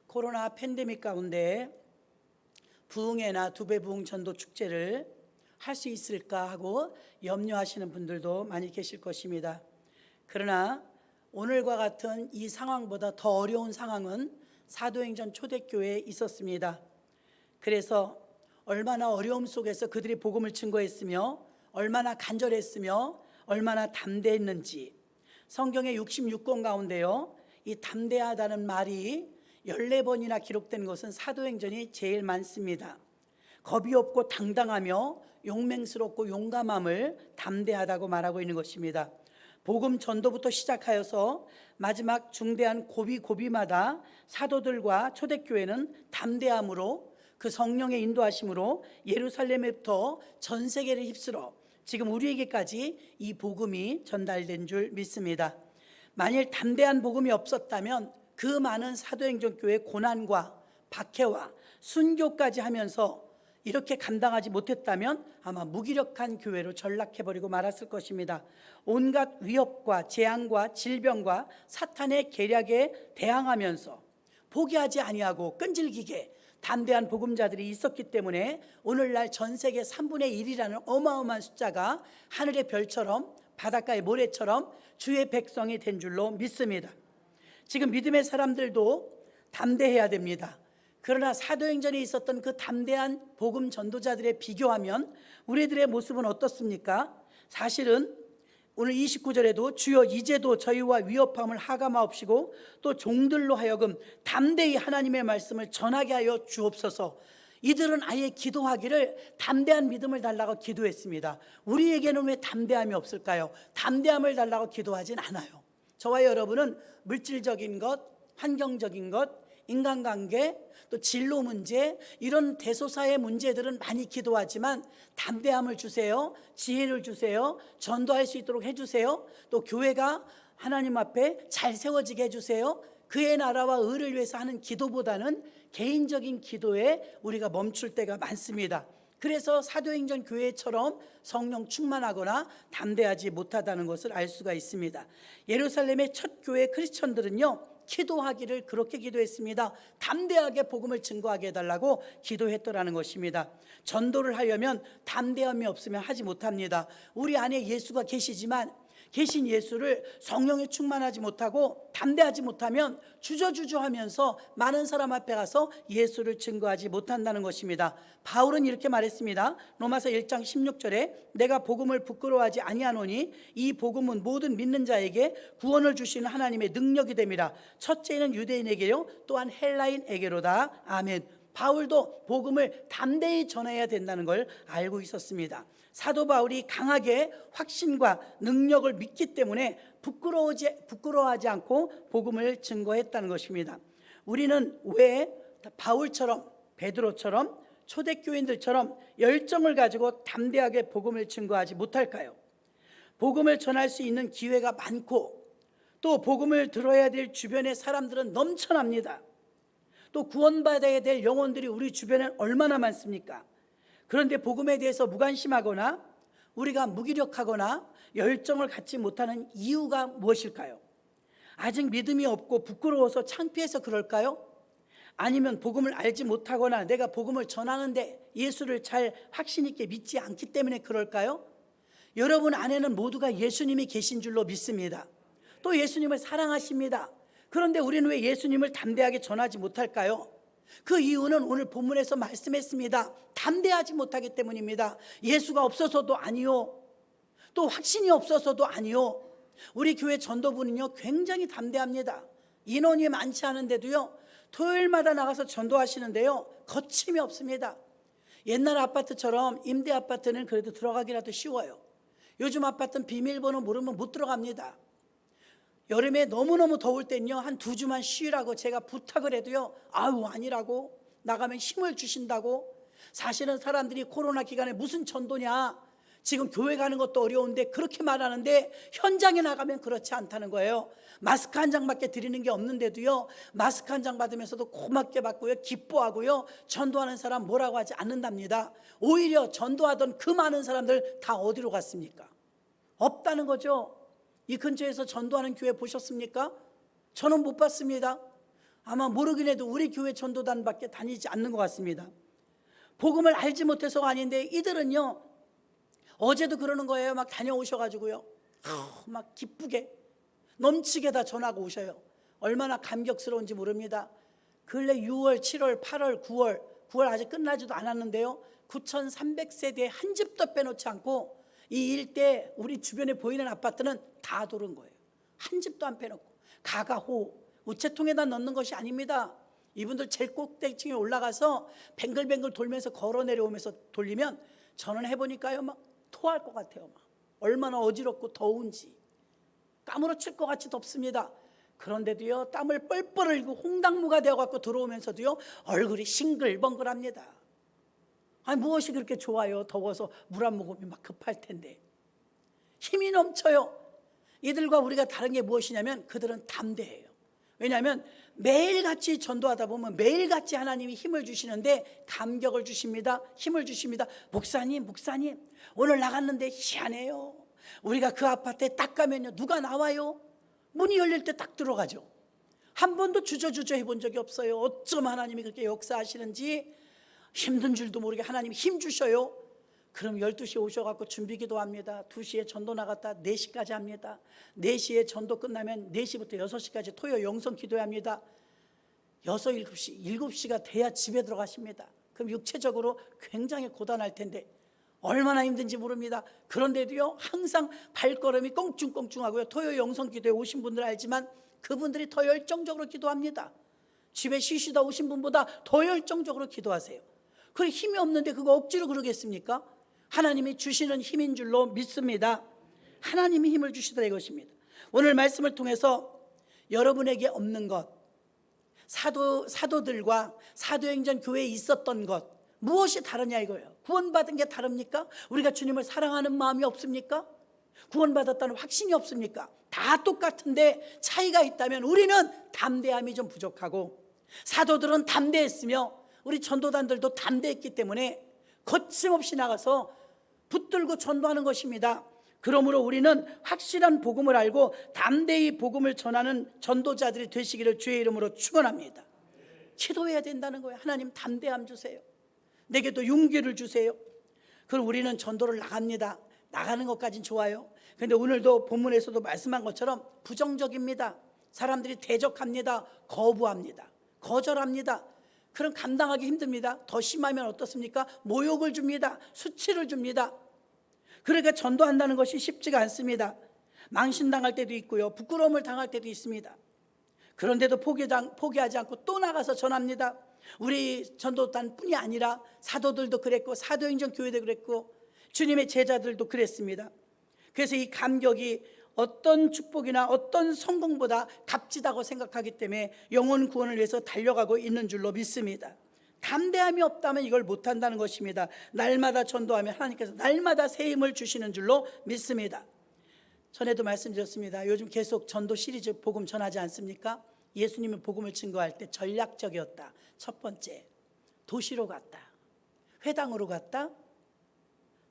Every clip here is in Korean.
코로나 팬데믹 가운데 부흥회나 두배 부흥 전도 축제를 할 수 있을까 하고 염려하시는 분들도 많이 계실 것입니다. 그러나 오늘과 같은 이 상황보다 더 어려운 상황은 사도행전 초대교회에 있었습니다. 그래서 얼마나 어려움 속에서 그들이 복음을 증거했으며 얼마나 간절했으며 얼마나 담대했는지, 성경의 66권 가운데요, 이 담대하다는 말이 14번이나 기록된 것은 사도행전이 제일 많습니다. 겁이 없고 당당하며 용맹스럽고 용감함을 담대하다고 말하고 있는 것입니다. 복음 전도부터 시작하여서 마지막 중대한 고비마다 사도들과 초대교회는 담대함으로, 그 성령의 인도하심으로 예루살렘에부터 전 세계를 휩쓸어 지금 우리에게까지 이 복음이 전달된 줄 믿습니다. 만일 담대한 복음이 없었다면 그 많은 사도행전 교회의 고난과 박해와 순교까지 하면서 이렇게 감당하지 못했다면 아마 무기력한 교회로 전락해버리고 말았을 것입니다. 온갖 위협과 재앙과 질병과 사탄의 계략에 대항하면서 포기하지 아니하고 끈질기게 담대한 복음자들이 있었기 때문에 오늘날 전 세계 3분의 1이라는 어마어마한 숫자가 하늘의 별처럼 바닷가의 모래처럼 주의 백성이 된 줄로 믿습니다. 지금 믿음의 사람들도 담대해야 됩니다. 그러나 사도행전에 있었던 그 담대한 복음 전도자들에 비교하면 우리들의 모습은 어떻습니까? 사실은 오늘 29절에도 주여 이제도 저희와 위협함을 하감하옵시고 또 종들로 하여금 담대히 하나님의 말씀을 전하게 하여 주옵소서. 이들은 아예 기도하기를 담대한 믿음을 달라고 기도했습니다. 우리에게는 왜 담대함이 없을까요? 담대함을 달라고 기도하진 않아요. 저와 여러분은 물질적인 것, 환경적인 것, 인간관계, 또 진로 문제, 이런 대소사의 문제들은 많이 기도하지만 담대함을 주세요, 지혜를 주세요, 전도할 수 있도록 해주세요, 또 교회가 하나님 앞에 잘 세워지게 해주세요, 그의 나라와 의를 위해서 하는 기도보다는 개인적인 기도에 우리가 멈출 때가 많습니다. 그래서 사도행전 교회처럼 성령 충만하거나 담대하지 못하다는 것을 알 수가 있습니다. 예루살렘의 첫 교회 크리스천들은요, 기도하기를 그렇게 기도했습니다. 담대하게 복음을 증거하게 해달라고 기도했더라는 것입니다. 전도를 하려면 담대함이 없으면 하지 못합니다. 우리 안에 예수가 계시지만 계신 예수를 성령에 충만하지 못하고 담대하지 못하면 주저주저하면서 많은 사람 앞에 가서 예수를 증거하지 못한다는 것입니다. 바울은 이렇게 말했습니다. 로마서 1장 16절에 내가 복음을 부끄러워하지 아니하노니 이 복음은 모든 믿는 자에게 구원을 주시는 하나님의 능력이 됨이라. 첫째는 유대인에게요 또한 헬라인에게로다. 아멘. 바울도 복음을 담대히 전해야 된다는 걸 알고 있었습니다. 사도 바울이 강하게 확신과 능력을 믿기 때문에 부끄러워하지 않고 복음을 증거했다는 것입니다. 우리는 왜 바울처럼, 베드로처럼, 초대교인들처럼 열정을 가지고 담대하게 복음을 증거하지 못할까요? 복음을 전할 수 있는 기회가 많고 또 복음을 들어야 될 주변의 사람들은 넘쳐납니다. 또 구원받아야 될 영혼들이 우리 주변에 얼마나 많습니까? 그런데 복음에 대해서 무관심하거나 우리가 무기력하거나 열정을 갖지 못하는 이유가 무엇일까요? 아직 믿음이 없고 부끄러워서 창피해서 그럴까요? 아니면 복음을 알지 못하거나 내가 복음을 전하는데 예수를 잘 확신 있게 믿지 않기 때문에 그럴까요? 여러분 안에는 모두가 예수님이 계신 줄로 믿습니다. 또 예수님을 사랑하십니다. 그런데 우리는 왜 예수님을 담대하게 전하지 못할까요? 그 이유는 오늘 본문에서 말씀했습니다. 담대하지 못하기 때문입니다. 예수가 없어서도 아니요, 또 확신이 없어서도 아니요. 우리 교회 전도부는요 굉장히 담대합니다. 인원이 많지 않은데도요 토요일마다 나가서 전도하시는데요 거침이 없습니다. 옛날 아파트처럼 임대 아파트는 그래도 들어가기라도 쉬워요. 요즘 아파트는 비밀번호 모르면 못 들어갑니다. 여름에 너무너무 더울 땐요 한 2주만 쉬라고 제가 부탁을 해도요 아유 아니라고, 나가면 힘을 주신다고. 사실은 사람들이 코로나 기간에 무슨 전도냐, 지금 교회 가는 것도 어려운데 그렇게 말하는데 현장에 나가면 그렇지 않다는 거예요. 마스크 한 장밖에 드리는 게 없는데도요 마스크 한 장 받으면서도 고맙게 받고요 기뻐하고요 전도하는 사람 뭐라고 하지 않는답니다. 오히려 전도하던 그 많은 사람들 다 어디로 갔습니까? 없다는 거죠. 이 근처에서 전도하는 교회 보셨습니까? 저는 못 봤습니다. 아마 모르긴 해도 우리 교회 전도단밖에 다니지 않는 것 같습니다. 복음을 알지 못해서가 아닌데 이들은요, 어제도 그러는 거예요. 막 다녀오셔가지고요, 막 기쁘게 넘치게 다 전하고 오셔요. 얼마나 감격스러운지 모릅니다. 근래 6월, 7월, 8월, 9월 아직 끝나지도 않았는데요, 9,300세대에 한 집도 빼놓지 않고 이 일대 우리 주변에 보이는 아파트는 다 도른 거예요. 한 집도 안 빼놓고 가가호 우체통에다 넣는 것이 아닙니다. 이분들 제일 꼭대기층에 올라가서 뱅글뱅글 돌면서 걸어 내려오면서 돌리면 저는 해보니까요, 막 토할 것 같아요. 막 얼마나 어지럽고 더운지 까무러칠 것 같이 덥습니다. 그런데도요, 땀을 뻘뻘 흘리고 홍당무가 되어갖고 들어오면서도요, 얼굴이 싱글벙글합니다. 아니, 무엇이 그렇게 좋아요? 더워서 물 한 모금이 막 급할 텐데. 힘이 넘쳐요. 이들과 우리가 다른 게 무엇이냐면 그들은 담대해요. 왜냐하면 매일같이 전도하다 보면 매일같이 하나님이 힘을 주시는데 감격을 주십니다. 힘을 주십니다. 목사님 오늘 나갔는데 희한해요. 우리가 그 아파트에 딱 가면요, 누가 나와요? 문이 열릴 때 딱 들어가죠. 한 번도 주저주저 해본 적이 없어요. 어쩜 하나님이 그렇게 역사하시는지 힘든 줄도 모르게 하나님이 힘 주셔요. 그럼 12시에 오셔갖고 준비기도 합니다. 2시에 전도 나갔다 4시까지 합니다. 4시에 전도 끝나면 4시부터 6시까지 토요 영성 기도해야 합니다. 6, 7시, 7시가 돼야 집에 들어가십니다. 그럼 육체적으로 굉장히 고단할 텐데 얼마나 힘든지 모릅니다. 그런데도요, 항상 발걸음이 꽁충꽁충하고요. 토요 영성 기도에 오신 분들 알지만 그분들이 더 열정적으로 기도합니다. 집에 쉬시다 오신 분보다 더 열정적으로 기도하세요. 그래, 힘이 없는데 그거 억지로 그러겠습니까? 하나님이 주시는 힘인 줄로 믿습니다. 하나님이 힘을 주시더라 이것입니다. 오늘 말씀을 통해서 여러분에게 없는 것, 사도들과 사도행전 교회에 있었던 것, 무엇이 다르냐 이거예요. 구원받은 게 다릅니까? 우리가 주님을 사랑하는 마음이 없습니까? 구원받았다는 확신이 없습니까? 다 똑같은데 차이가 있다면 우리는 담대함이 좀 부족하고, 사도들은 담대했으며 우리 전도단들도 담대했기 때문에 거침없이 나가서 붙들고 전도하는 것입니다. 그러므로 우리는 확실한 복음을 알고 담대히 복음을 전하는 전도자들이 되시기를 주의 이름으로 축원합니다. 기도해야 된다는 거예요. 하나님 담대함 주세요. 내게도 용기를 주세요. 그럼 우리는 전도를 나갑니다. 나가는 것까진 좋아요. 그런데 오늘도 본문에서도 말씀한 것처럼 부정적입니다. 사람들이 대적합니다. 거부합니다. 거절합니다. 그럼 감당하기 힘듭니다. 더 심하면 어떻습니까? 모욕을 줍니다. 수치를 줍니다. 그러니까 전도한다는 것이 쉽지가 않습니다. 망신당할 때도 있고요, 부끄러움을 당할 때도 있습니다. 그런데도 포기하지 않고 또 나가서 전합니다. 우리 전도단뿐이 아니라 사도들도 그랬고 사도행전 교회도 그랬고 주님의 제자들도 그랬습니다. 그래서 이 감격이 어떤 축복이나 어떤 성공보다 값지다고 생각하기 때문에 영혼 구원을 위해서 달려가고 있는 줄로 믿습니다. 담대함이 없다면 이걸 못한다는 것입니다. 날마다 전도하면 하나님께서 날마다 새 힘을 주시는 줄로 믿습니다. 전에도 말씀드렸습니다. 요즘 계속 전도 시리즈 복음 전하지 않습니까? 예수님은 복음을 증거할 때 전략적이었다. 첫 번째, 도시로 갔다, 회당으로 갔다,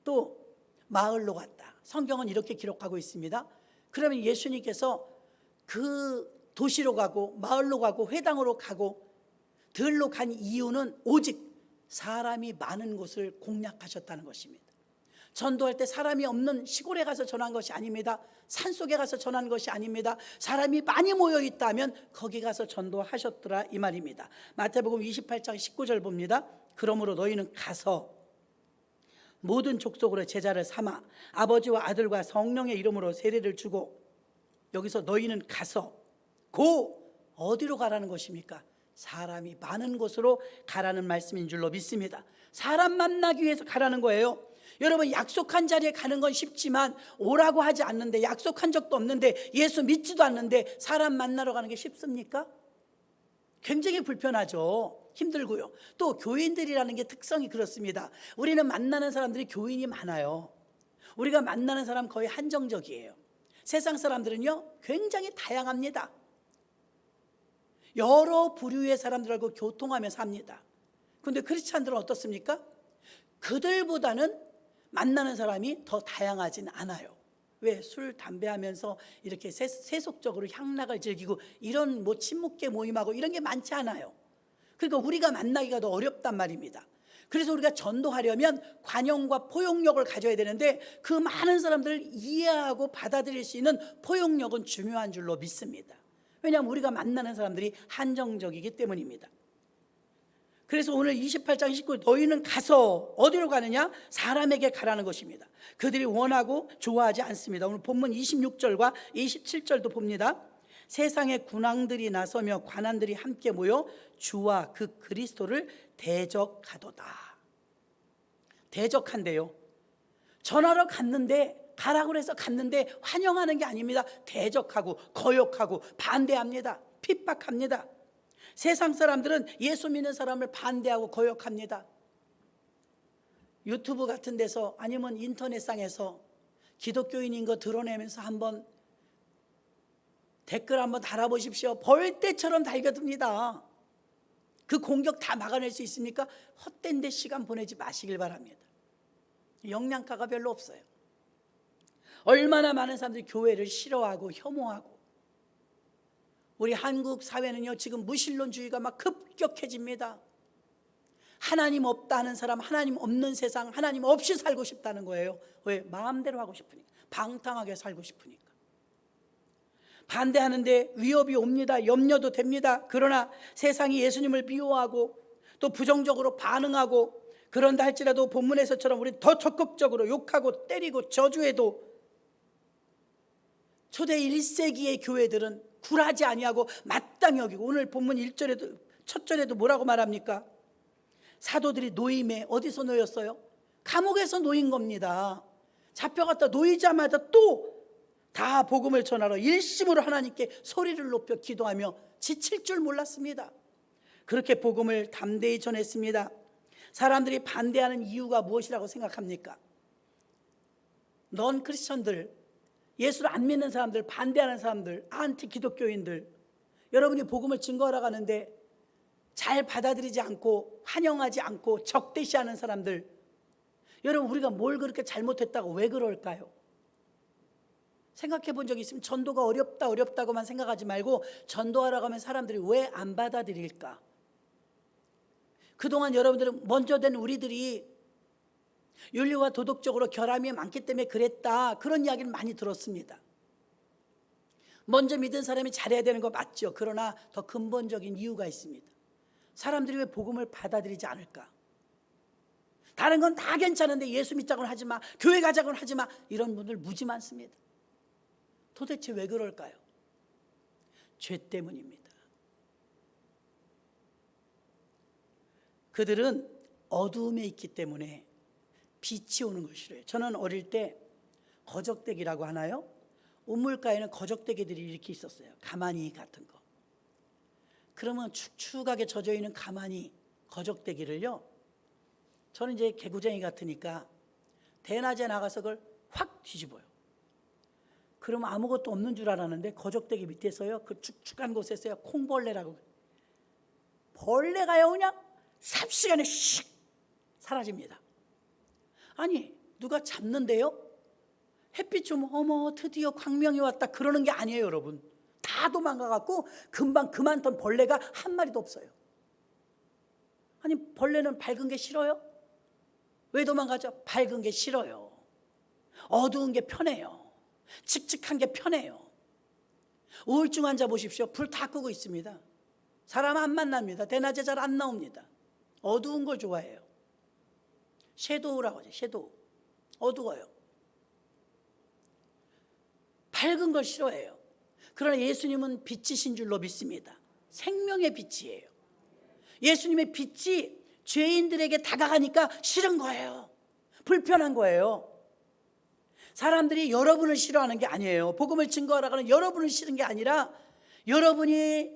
또 마을로 갔다. 성경은 이렇게 기록하고 있습니다. 그러면 예수님께서 그 도시로 가고 마을로 가고 회당으로 가고 들로 간 이유는 오직 사람이 많은 곳을 공략하셨다는 것입니다. 전도할 때 사람이 없는 시골에 가서 전한 것이 아닙니다. 산속에 가서 전한 것이 아닙니다. 사람이 많이 모여 있다면 거기 가서 전도하셨더라 이 말입니다. 마태복음 28장 19절 봅니다. 그러므로 너희는 가서 모든 족속으로 제자를 삼아 아버지와 아들과 성령의 이름으로 세례를 주고, 여기서 너희는 가서 어디로 가라는 것입니까? 사람이 많은 곳으로 가라는 말씀인 줄로 믿습니다. 사람 만나기 위해서 가라는 거예요. 여러분, 약속한 자리에 가는 건 쉽지만 오라고 하지 않는데, 약속한 적도 없는데, 예수 믿지도 않는데 사람 만나러 가는 게 쉽습니까? 굉장히 불편하죠. 힘들고요. 또 교인들이라는 게 특성이 그렇습니다. 우리는 만나는 사람들이 교인이 많아요. 우리가 만나는 사람 거의 한정적이에요. 세상 사람들은요 굉장히 다양합니다. 여러 부류의 사람들하고 교통하며 삽니다. 그런데 크리스찬들은 어떻습니까? 그들보다는 만나는 사람이 더 다양하진 않아요. 왜 술, 담배 하면서 이렇게 세속적으로 향락을 즐기고 이런 친목계 모임하고 이런 게 많지 않아요. 그러니까 우리가 만나기가 더 어렵단 말입니다. 그래서 우리가 전도하려면 관용과 포용력을 가져야 되는데 그 많은 사람들을 이해하고 받아들일 수 있는 포용력은 중요한 줄로 믿습니다. 왜냐하면 우리가 만나는 사람들이 한정적이기 때문입니다. 그래서 오늘 28장 19 너희는 가서 어디로 가느냐? 사람에게 가라는 것입니다. 그들이 원하고 좋아하지 않습니다. 오늘 본문 26절과 27절도 봅니다. 세상의 군왕들이 나서며 관원들이 함께 모여 주와 그 그리스도를 대적하도다. 대적한대요. 전하러 갔는데, 가라고 해서 갔는데 환영하는 게 아닙니다. 대적하고 거역하고 반대합니다. 핍박합니다. 세상 사람들은 예수 믿는 사람을 반대하고 거역합니다. 유튜브 같은 데서 아니면 인터넷상에서 기독교인인 거 드러내면서 한번 댓글 한번 달아보십시오. 벌떼처럼 달겨듭니다. 그 공격 다 막아낼 수 있습니까? 헛된 데 시간 보내지 마시길 바랍니다. 영양가가 별로 없어요. 얼마나 많은 사람들이 교회를 싫어하고 혐오하고, 우리 한국 사회는요 지금 무신론주의가 막 급격해집니다. 하나님 없다 하는 사람, 하나님 없는 세상, 하나님 없이 살고 싶다는 거예요. 왜? 마음대로 하고 싶으니까, 방탕하게 살고 싶으니까. 반대하는데 위협이 옵니다. 염려도 됩니다. 그러나 세상이 예수님을 미워하고 또 부정적으로 반응하고, 그런다 할지라도 본문에서처럼 우리는 더 적극적으로 욕하고 때리고 저주해도 초대 1세기의 교회들은 굴하지 아니하고 마땅히 여기고, 오늘 본문 1절에도 첫 절에도 뭐라고 말합니까? 사도들이 노임에 어디서 놓였어요? 감옥에서 놓인 겁니다. 잡혀갔다 놓이자마자 또 다 복음을 전하러 일심으로 하나님께 소리를 높여 기도하며 지칠 줄 몰랐습니다. 그렇게 복음을 담대히 전했습니다. 사람들이 반대하는 이유가 무엇이라고 생각합니까? 넌 크리스천들, 예수를 안 믿는 사람들, 반대하는 사람들, 안티 기독교인들, 여러분이 복음을 증거하러 가는데 잘 받아들이지 않고 환영하지 않고 적대시하는 사람들, 여러분 우리가 뭘 그렇게 잘못했다고 왜 그럴까요? 생각해 본 적 있으면 전도가 어렵다고만 생각하지 말고, 전도하러 가면 사람들이 왜 안 받아들일까? 그동안 여러분들은 먼저 된 우리들이 윤리와 도덕적으로 결함이 많기 때문에 그랬다, 그런 이야기를 많이 들었습니다. 먼저 믿은 사람이 잘해야 되는 거 맞죠. 그러나 더 근본적인 이유가 있습니다. 사람들이 왜 복음을 받아들이지 않을까? 다른 건 다 괜찮은데 예수 믿자고는 하지 마, 교회 가자고는 하지 마, 이런 분들 무지 많습니다. 도대체 왜 그럴까요? 죄 때문입니다. 그들은 어두움에 있기 때문에 빛이 오는 걸 싫어해요. 저는 어릴 때 거적대기라고 하나요? 우물가에는 거적대기들이 이렇게 있었어요. 가마니 같은 거. 그러면 축축하게 젖어있는 가마니, 거적대기를요, 저는 이제 개구쟁이 같으니까 대낮에 나가서 그걸 확 뒤집어요. 그러면 아무것도 없는 줄 알았는데 거적대기 밑에서요, 그 축축한 곳에서요, 콩벌레라고, 벌레가요 그냥 삽시간에 슉 사라집니다. 아니 누가 잡는데요? 햇빛 좀 어머 드디어 광명이 왔다 그러는 게 아니에요. 여러분 다 도망가갖고 금방 그만둔 벌레가 한 마리도 없어요. 아니 벌레는 밝은 게 싫어요? 왜 도망가죠? 밝은 게 싫어요. 어두운 게 편해요. 칙칙한 게 편해요. 우울증 환자 보십시오. 불 다 끄고 있습니다. 사람 안 만납니다. 대낮에 잘 안 나옵니다. 어두운 걸 좋아해요. 섀도우라고 하죠. 섀도우. 어두워요. 밝은 걸 싫어해요. 그러나 예수님은 빛이신 줄로 믿습니다. 생명의 빛이에요. 예수님의 빛이 죄인들에게 다가가니까 싫은 거예요. 불편한 거예요. 사람들이 여러분을 싫어하는 게 아니에요. 복음을 증거하러 가는 여러분을 싫은 게 아니라 여러분이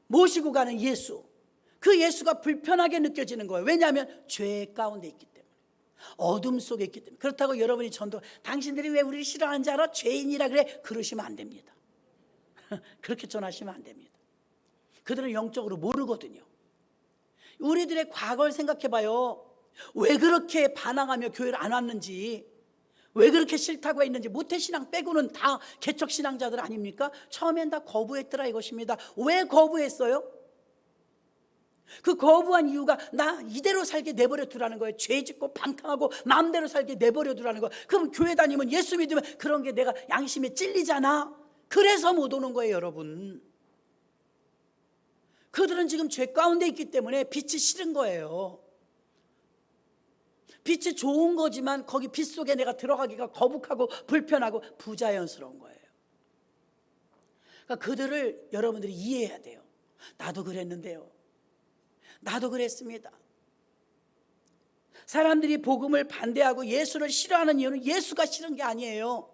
모시고 가는 예수, 그 예수가 불편하게 느껴지는 거예요. 왜냐하면 죄 가운데 있기 때문에, 어둠 속에 있기 때문에. 그렇다고 여러분이 전도, 당신들이 왜 우리를 싫어하는지 알아? 죄인이라 그래? 그러시면 안 됩니다. 그렇게 전하시면 안 됩니다. 그들은 영적으로 모르거든요. 우리들의 과거를 생각해 봐요. 왜 그렇게 반항하며 교회를 안 왔는지, 왜 그렇게 싫다고 했는지, 모태신앙 빼고는 다 개척신앙자들 아닙니까? 처음엔 다 거부했더라 이것입니다. 왜 거부했어요? 그 거부한 이유가 나 이대로 살게 내버려 두라는 거예요. 죄 짓고 방탕하고 마음대로 살게 내버려 두라는 거예요. 그럼 교회 다니면 예수 믿으면 그런 게 내가 양심에 찔리잖아. 그래서 못 오는 거예요, 여러분. 그들은 지금 죄 가운데 있기 때문에 빛이 싫은 거예요. 빛이 좋은 거지만 거기 빛 속에 내가 들어가기가 거북하고 불편하고 부자연스러운 거예요. 그러니까 그들을 여러분들이 이해해야 돼요. 나도 그랬는데요. 나도 그랬습니다. 사람들이 복음을 반대하고 예수를 싫어하는 이유는 예수가 싫은 게 아니에요.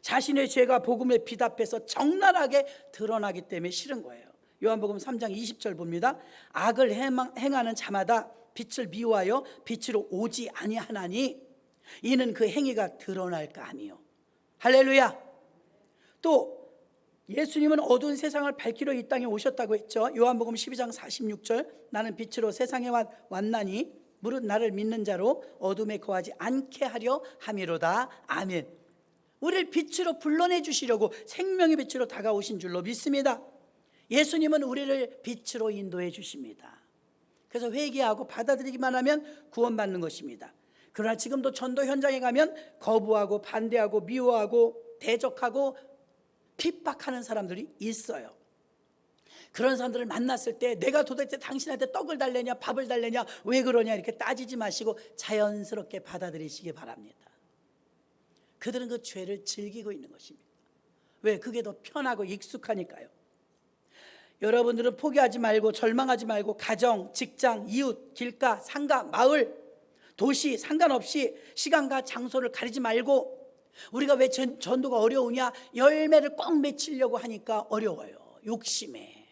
자신의 죄가 복음에 비답해서 적나라하게 드러나기 때문에 싫은 거예요. 요한복음 3장 20절 봅니다. 악을 행하는 자마다 빛을 미워하여 빛으로 오지 아니하나니 이는 그 행위가 드러날까 함이요. 할렐루야. 또 예수님은 어두운 세상을 밝히러 이 땅에 오셨다고 했죠. 요한복음 12장 46절 나는 빛으로 세상에 왔나니 무릇 나를 믿는 자로 어둠에 거하지 않게 하려 함이로다. 아멘. 우리를 빛으로 불러내 주시려고 생명의 빛으로 다가오신 줄로 믿습니다. 예수님은 우리를 빛으로 인도해 주십니다. 그래서 회개하고 받아들이기만 하면 구원받는 것입니다. 그러나 지금도 전도 현장에 가면 거부하고 반대하고 미워하고 대적하고 핍박하는 사람들이 있어요. 그런 사람들을 만났을 때 내가 도대체 당신한테 떡을 달래냐 밥을 달래냐 왜 그러냐 이렇게 따지지 마시고 자연스럽게 받아들이시기 바랍니다. 그들은 그 죄를 즐기고 있는 것입니다. 왜? 그게 더 편하고 익숙하니까요. 여러분들은 포기하지 말고 절망하지 말고 가정, 직장, 이웃, 길가, 상가, 마을, 도시 상관없이 시간과 장소를 가리지 말고 우리가 왜 전도가 어려우냐? 열매를 꼭 맺히려고 하니까 어려워요. 욕심에.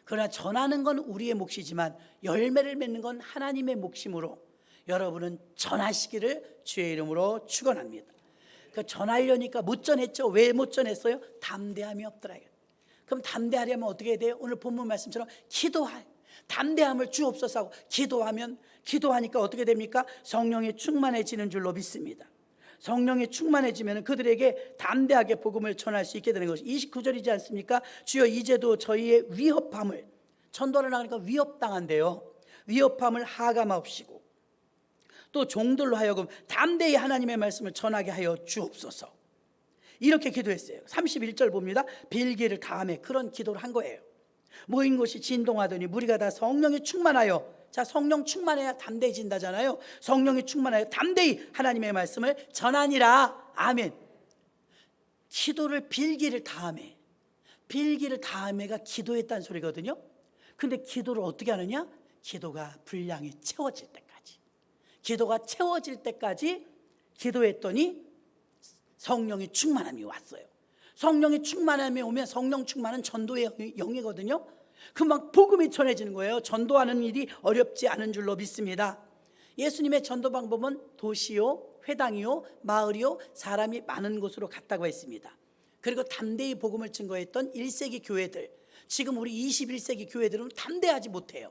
그러나 전하는 건 우리의 몫이지만 열매를 맺는 건 하나님의 몫이므로 여러분은 전하시기를 주의 이름으로 축원합니다. 그러니까 전하려니까 못 전했죠. 왜 못 전했어요? 담대함이 없더라. 그럼 담대하려면 어떻게 해야 돼요? 오늘 본문 말씀처럼 기도할 담대함을 주옵소서 하고 기도하니까 어떻게 됩니까? 성령이 충만해지는 줄로 믿습니다. 성령이 충만해지면 그들에게 담대하게 복음을 전할 수 있게 되는 것이 29절이지 않습니까? 주여 이제도 저희의 위협함을 전도를 나가니까 위협당한대요. 위협함을 하감하옵시고 또 종들로 하여금 담대히 하나님의 말씀을 전하게 하여 주옵소서. 이렇게 기도했어요. 31절 봅니다. 빌기를 다음에 그런 기도를 한 거예요. 모인 곳이 진동하더니 무리가 다 성령이 충만하여, 자 성령 충만해야 담대해진다잖아요. 성령이 충만하여 담대히 하나님의 말씀을 전하니라. 아멘. 기도를 빌기를 다음에, 빌기를 다음에가 기도했다는 소리거든요. 근데 기도를 어떻게 하느냐? 기도가 분량이 채워질 때까지, 기도가 채워질 때까지 기도했더니 성령의 충만함이 왔어요. 성령의 충만함이 오면 성령 충만은 전도의 영이거든요. 금방 복음이 전해지는 거예요. 전도하는 일이 어렵지 않은 줄로 믿습니다. 예수님의 전도 방법은 도시요, 회당이요, 마을이요, 사람이 많은 곳으로 갔다고 했습니다. 그리고 담대히 복음을 증거했던 1세기 교회들, 지금 우리 21세기 교회들은 담대하지 못해요.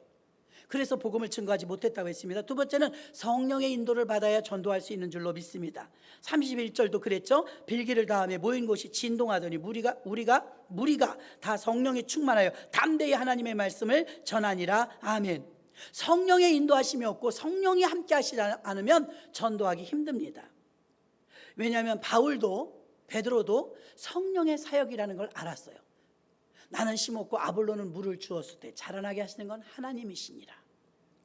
그래서 복음을 증거하지 못했다고 했습니다. 두 번째는 성령의 인도를 받아야 전도할 수 있는 줄로 믿습니다. 31절도 그랬죠. 빌기를 다음에 모인 곳이 진동하더니 무리가 다 성령에 충만하여 담대히 하나님의 말씀을 전하니라. 아멘. 성령의 인도하심이 없고 성령이 함께 하시지 않으면 전도하기 힘듭니다. 왜냐하면 바울도 베드로도 성령의 사역이라는 걸 알았어요. 나는 심었고 아볼로는 물을 주었을 때 자라나게 하시는 건 하나님이시니라.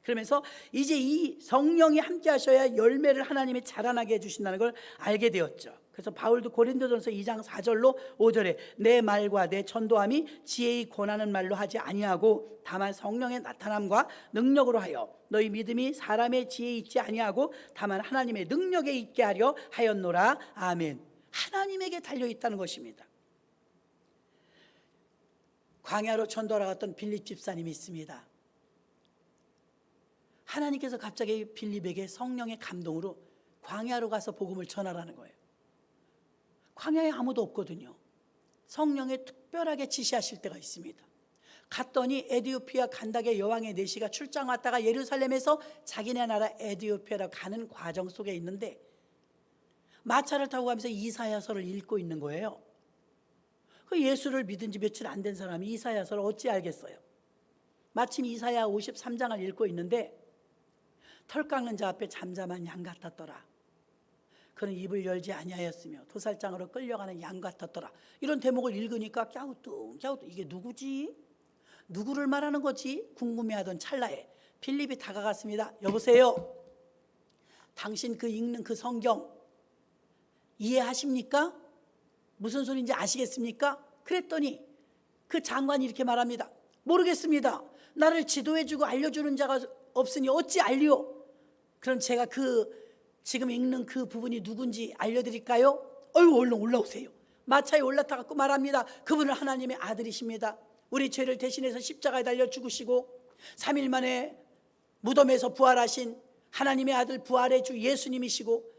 그러면서 이제 이 성령이 함께 하셔야 열매를 하나님이 자라나게 해주신다는 걸 알게 되었죠. 그래서 바울도 고린도전서 2장 4절로 5절에 내 말과 내 전도함이 지혜의 권하는 말로 하지 아니하고 다만 성령의 나타남과 능력으로 하여 너희 믿음이 사람의 지혜에 있지 아니하고 다만 하나님의 능력에 있게 하려 하였노라. 아멘. 하나님에게 달려있다는 것입니다. 광야로 전도하러 갔던 빌립 집사님이 있습니다. 하나님께서 갑자기 빌립에게 성령의 감동으로 광야로 가서 복음을 전하라는 거예요. 광야에 아무도 없거든요. 성령이 특별하게 지시하실 때가 있습니다. 갔더니 에디오피아 간닥의 여왕의 내시가 출장 왔다가 예루살렘에서 자기네 나라 에디오피아로 가는 과정 속에 있는데 마차를 타고 가면서 이사야서를 읽고 있는 거예요. 그 예수를 믿은 지 며칠 안 된 사람이 이사야서를 어찌 알겠어요? 마침 이사야 53장을 읽고 있는데 털 깎는 자 앞에 잠잠한 양 같았더라. 그는 입을 열지 아니하였으며 도살장으로 끌려가는 양 같았더라. 이런 대목을 읽으니까 갸우뚱 이게 누구지? 누구를 말하는 거지? 궁금해하던 찰나에 빌립이 다가갔습니다. 여보세요, 당신 그 읽는 그 성경 이해하십니까? 무슨 소리인지 아시겠습니까? 그랬더니 그 장관이 이렇게 말합니다. 모르겠습니다. 나를 지도해주고 알려주는 자가 없으니 어찌 알리오? 그럼 제가 지금 읽는 그 부분이 누군지 알려드릴까요? 얼른 올라오세요. 마차에 올라타갖고 말합니다. 그분은 하나님의 아들이십니다. 우리 죄를 대신해서 십자가에 달려 죽으시고 3일 만에 무덤에서 부활하신 하나님의 아들 부활의 주 예수님이시고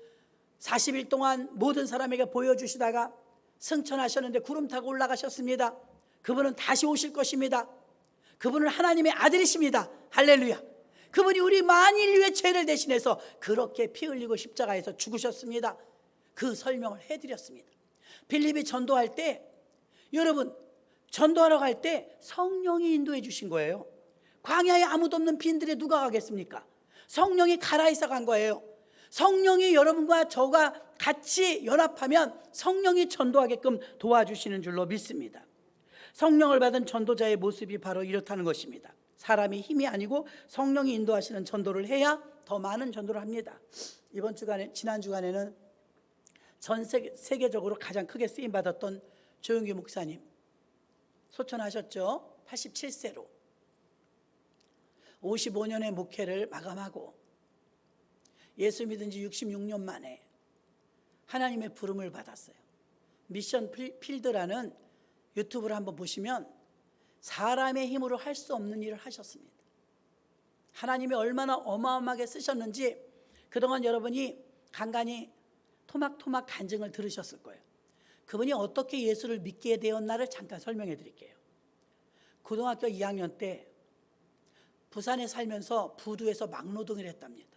40일 동안 모든 사람에게 보여주시다가 승천하셨는데 구름 타고 올라가셨습니다. 그분은 다시 오실 것입니다. 그분은 하나님의 아들이십니다. 할렐루야. 그분이 우리 만인류의 죄를 대신해서 그렇게 피 흘리고 십자가에서 죽으셨습니다. 그 설명을 해드렸습니다. 빌립이 전도할 때, 여러분 전도하러 갈 때 성령이 인도해 주신 거예요. 광야에 아무도 없는 빈들에 누가 가겠습니까? 성령이 가라앉아 간 거예요. 성령이 여러분과 저가 같이 연합하면 성령이 전도하게끔 도와주시는 줄로 믿습니다. 성령을 받은 전도자의 모습이 바로 이렇다는 것입니다. 사람이 힘이 아니고 성령이 인도하시는 전도를 해야 더 많은 전도를 합니다. 지난 주간에는 전 세계적으로 가장 크게 쓰임 받았던 조용기 목사님 소천하셨죠. 87세로 55년의 목회를 마감하고 예수 믿은 지 66년 만에 하나님의 부름을 받았어요. 미션 필드라는 유튜브를 한번 보시면 사람의 힘으로 할 수 없는 일을 하셨습니다. 하나님이 얼마나 어마어마하게 쓰셨는지 그동안 여러분이 간간히 토막토막 간증을 들으셨을 거예요. 그분이 어떻게 예수를 믿게 되었나를 잠깐 설명해 드릴게요. 고등학교 2학년 때 부산에 살면서 부두에서 막노동을 했답니다.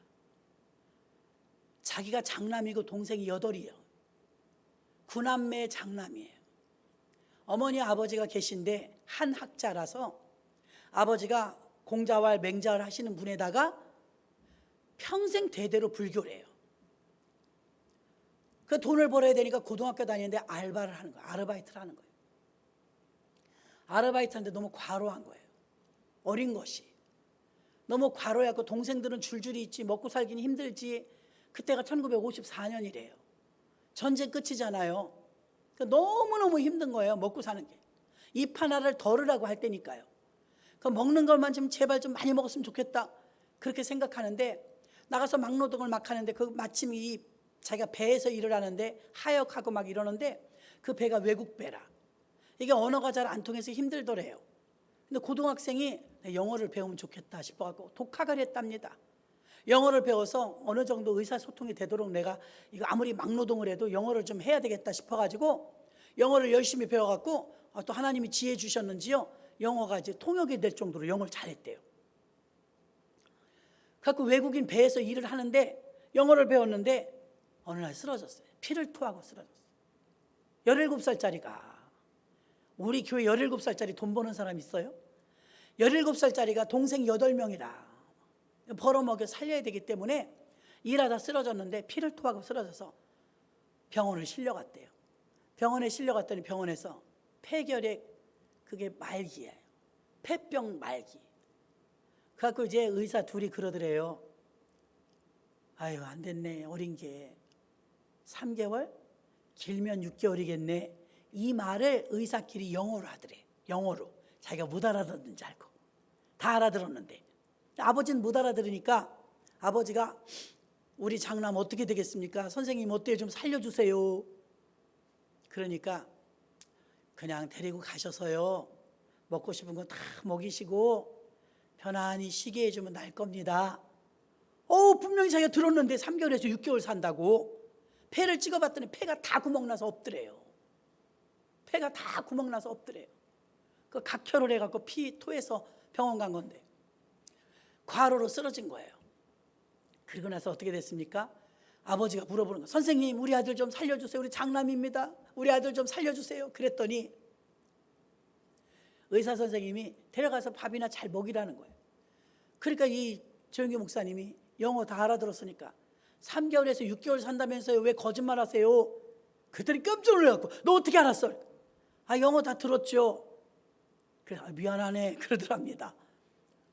자기가 장남이고 동생이 8이에요. 9남매의 장남이에요. 어머니 아버지가 계신데 한 학자라서 아버지가 공자왈 맹자를 하시는 분에다가 평생 대대로 불교래요. 그 돈을 벌어야 되니까 고등학교 다니는데 알바를 하는 거예요. 아르바이트를 하는 거예요. 아르바이트 하는데 너무 과로한 거예요. 어린 것이 너무 과로해갖고 동생들은 줄줄이 있지 먹고 살기는 힘들지. 그때가 1954년이래요. 전쟁 끝이잖아요. 너무너무 힘든 거예요. 먹고 사는 게. 입 하나를 덜으라고 할 때니까요. 그 먹는 것만 좀 제발 좀 많이 먹었으면 좋겠다 그렇게 생각하는데 나가서 막노동을 막 하는데 그 마침 자기가 배에서 일을 하는데 하역하고 막 이러는데 그 배가 외국 배라. 이게 언어가 잘 안 통해서 힘들더래요. 근데 고등학생이 영어를 배우면 좋겠다 싶어갖고 독학을 했답니다. 영어를 배워서 어느 정도 의사소통이 되도록 내가 이거 아무리 막노동을 해도 영어를 좀 해야 되겠다 싶어가지고 영어를 열심히 배워갖고 또 하나님이 지혜 주셨는지요. 영어가 이제 통역이 될 정도로 영어를 잘했대요. 그래서 외국인 배에서 일을 하는데 영어를 배웠는데 어느 날 쓰러졌어요. 피를 토하고 쓰러졌어요. 17살짜리가 우리 교회 17살짜리 돈 버는 사람 있어요? 17살짜리가 동생 8명이라 벌어먹여 살려야 되기 때문에 일하다 쓰러졌는데 피를 토하고 쓰러져서 병원을 실려갔대요. 병원에 실려갔더니 병원에서 폐결핵 그게 말기예요. 폐병 말기. 그래갖고 이제 의사 둘이 그러더래요. 아유 안 됐네. 어린 게 3개월? 길면 6개월이겠네. 이 말을 의사끼리 영어로 하더래. 영어로. 자기가 못 알아듣는지 알고. 다 알아들었는데 아버지는 못 알아들으니까 아버지가 우리 장남 어떻게 되겠습니까? 선생님 어때요? 좀 살려주세요. 그러니까 그냥 데리고 가셔서요. 먹고 싶은 거 다 먹이시고 편안히 쉬게 해주면 날 겁니다. 분명히 자기가 들었는데 3개월에서 6개월 산다고. 폐를 찍어봤더니 폐가 다 구멍나서 없더래요. 폐가 다 구멍나서 없더래요. 그 각혈을 해갖고 피 토해서 병원 간 건데 과로로 쓰러진 거예요. 그리고 나서 어떻게 됐습니까? 아버지가 물어보는 거, 선생님 우리 아들 좀 살려주세요. 우리 장남입니다. 우리 아들 좀 살려주세요. 그랬더니 의사 선생님이 데려가서 밥이나 잘 먹이라는 거예요. 그러니까 이 조영기 목사님이 영어 다 알아들었으니까 3개월에서 6개월 산다면서요. 왜 거짓말 하세요? 그랬더니 깜짝 놀라갖고 너 어떻게 알았어? 아, 영어 다 들었죠. 그래, 미안하네 그러더랍니다.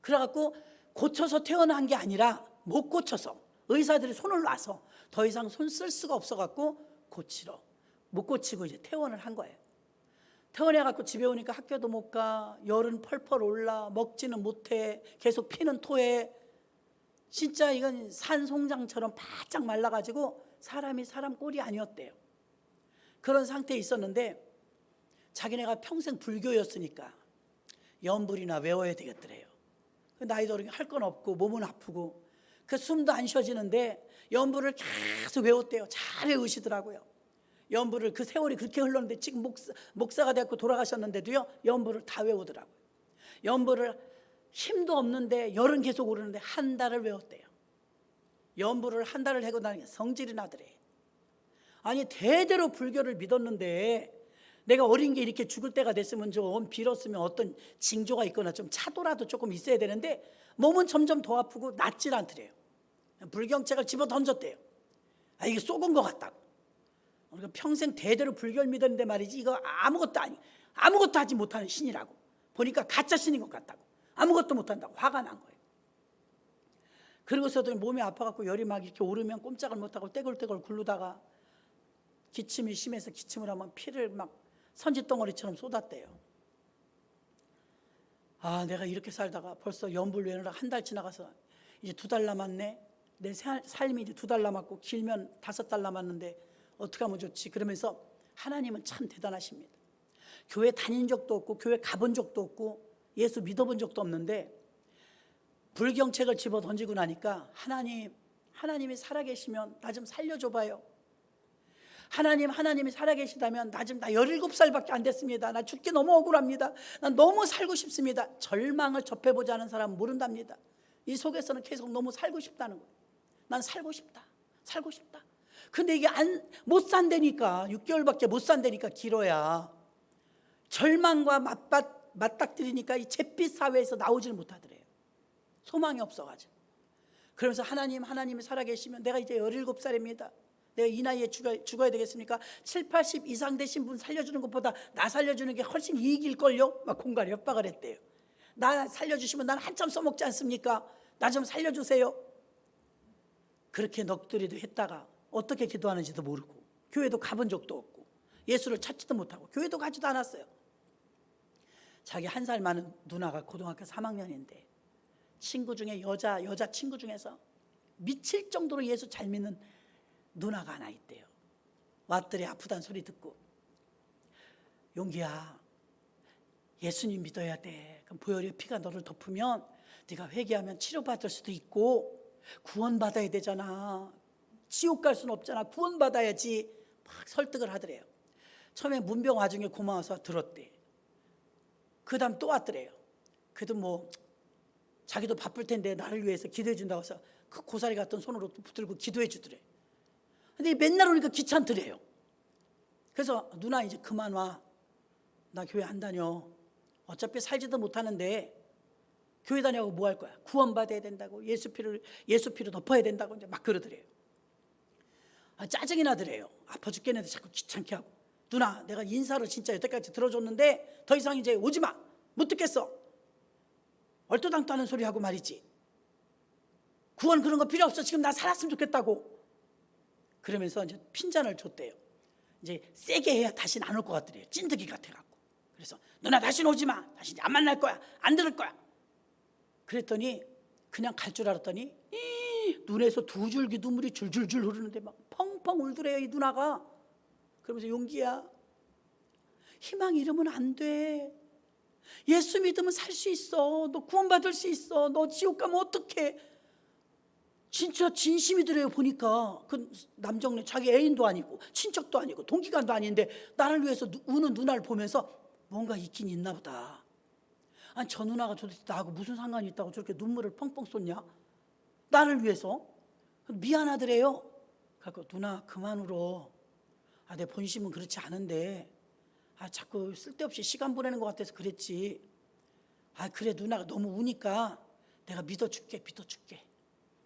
그래갖고 고쳐서 퇴원한 게 아니라 못 고쳐서 의사들이 손을 놔서 더 이상 손 쓸 수가 없어갖고 고치러 못 고치고 이제 퇴원을 한 거예요. 퇴원해갖고 집에 오니까 학교도 못 가, 열은 펄펄 올라, 먹지는 못해, 계속 피는 토해. 진짜 이건 산송장처럼 바짝 말라가지고 사람이 사람 꼴이 아니었대요. 그런 상태에 있었는데 자기네가 평생 불교였으니까 연불이나 외워야 되겠더래요. 나이도 어리게 할 건 없고 몸은 아프고 그 숨도 안 쉬어지는데 연불을 계속 외웠대요. 잘 외우시더라고요. 연불을 그 세월이 그렇게 흘렀는데 지금 목사가 되었고 돌아가셨는데도요 연불을 다 외우더라고요. 연불을 힘도 없는데 열은 계속 오르는데 한 달을 외웠대요. 연불을 한 달을 하고 나니까 성질이 나더래. 아니 대대로 불교를 믿었는데 내가 어린 게 이렇게 죽을 때가 됐으면 좀 빌었으면 어떤 징조가 있거나 좀 차도라도 조금 있어야 되는데 몸은 점점 더 아프고 낫질 않더래요. 불경책을 집어 던졌대요. 아, 이게 쏘은 것 같다고. 우리가 평생 대대로 불교를 믿었는데 말이지 이거 아무것도 하지 못하는 신이라고. 보니까 가짜 신인 것 같다고. 아무것도 못한다고 화가 난 거예요. 그러고서도 몸이 아파갖고 열이 막 이렇게 오르면 꼼짝을 못하고 떼굴떼굴 굴르다가 기침이 심해서 기침을 하면 피를 막 선짓덩어리처럼 쏟았대요. 아, 내가 이렇게 살다가 벌써 연불 외우느라 한 달 지나가서 이제 2달 남았네. 내 삶이 이제 2달 남았고 길면 5달 남았는데 어떻게 하면 좋지? 그러면서 하나님은 참 대단하십니다. 교회 다닌 적도 없고 교회 가본 적도 없고 예수 믿어본 적도 없는데 불경책을 집어 던지고 나니까 하나님이 살아계시면 나 좀 살려줘봐요. 하나님이 살아계시다면 나 17살밖에 안 됐습니다. 나 죽기 너무 억울합니다. 난 너무 살고 싶습니다. 절망을 접해보지 않은 사람은 모른답니다. 이 속에서는 계속 너무 살고 싶다는 거예요. 난 살고 싶다. 근데 이게 못 산다니까 6개월밖에 못 산다니까 길어야 절망과 맞닥뜨리니까 이 잿빛 사회에서 나오질 못하더래요. 소망이 없어가지고. 그러면서 하나님이 살아계시면 내가 이제 17살입니다. 내가 이 나이에 죽어야 되겠습니까? 70, 80 이상 되신 분 살려주는 것보다 나 살려주는 게 훨씬 이익일걸요? 막 공갈에 협박을 했대요. 나 살려주시면 난 한참 써먹지 않습니까? 나 좀 살려주세요. 그렇게 넋두리도 했다가 어떻게 기도하는지도 모르고 교회도 가본 적도 없고 예수를 찾지도 못하고 교회도 가지도 않았어요. 자기 1살 많은 누나가 고등학교 3학년인데 친구 중에 여자 친구 중에서 미칠 정도로 예수 잘 믿는 누나가 하나 있대요. 왔더니 아프다는 소리 듣고 용기야 예수님 믿어야 돼. 그럼 보혈의 피가 너를 덮으면 네가 회개하면 치료받을 수도 있고 구원받아야 되잖아. 지옥 갈 수는 없잖아. 구원받아야지. 막 설득을 하더래요. 처음에 문병 와중에 고마워서 들었대. 그 다음 또 왔더래요. 그래도 뭐 자기도 바쁠 텐데 나를 위해서 기도해 준다고 해서 그 고사리 같은 손으로 붙들고 기도해 주더래. 근데 맨날 오니까 귀찮더래요. 그래서 누나 이제 그만 와. 나 교회 안 다녀. 어차피 살지도 못하는데 교회 다녀고 뭐 할 거야? 구원받아야 된다고 예수 피로 덮어야 된다고 이제 막 그러더래요. 아, 짜증이 나더래요. 아파 죽겠는데 자꾸 귀찮게 하고. 누나 내가 인사를 진짜 여태까지 들어줬는데 더 이상 이제 오지 마. 못 듣겠어. 얼토당토 하는 소리 하고 말이지. 구원 그런 거 필요 없어. 지금 나 살았으면 좋겠다고. 그러면서 이제 핀잔을 줬대요. 이제 세게 해야 다시는 안 올 것 같더래요. 찐득이 같아갖고. 그래서 누나 다시는 오지 마. 다시 안 만날 거야. 안 들을 거야. 그랬더니 그냥 갈 줄 알았더니 눈에서 2줄기 눈물이 줄줄줄 흐르는데 막 펑펑 울더래요. 이 누나가. 그러면서 용기야 희망 잃으면 안 돼. 예수 믿으면 살 수 있어. 너 구원받을 수 있어. 너 지옥 가면 어떡해. 진짜 진심이더래요. 보니까 그 남정네 자기 애인도 아니고 친척도 아니고 동기간도 아닌데 나를 위해서 우는 누나를 보면서 뭔가 있긴 있나 보다. 아니 저 누나가 도대체 나하고 무슨 상관이 있다고 저렇게 눈물을 펑펑 쏟냐. 나를 위해서. 미안하더래요. 그래서 누나 그만 울어. 내 본심은 그렇지 않은데 자꾸 쓸데없이 시간 보내는 것 같아서 그랬지. 그래 누나가 너무 우니까 내가 믿어줄게.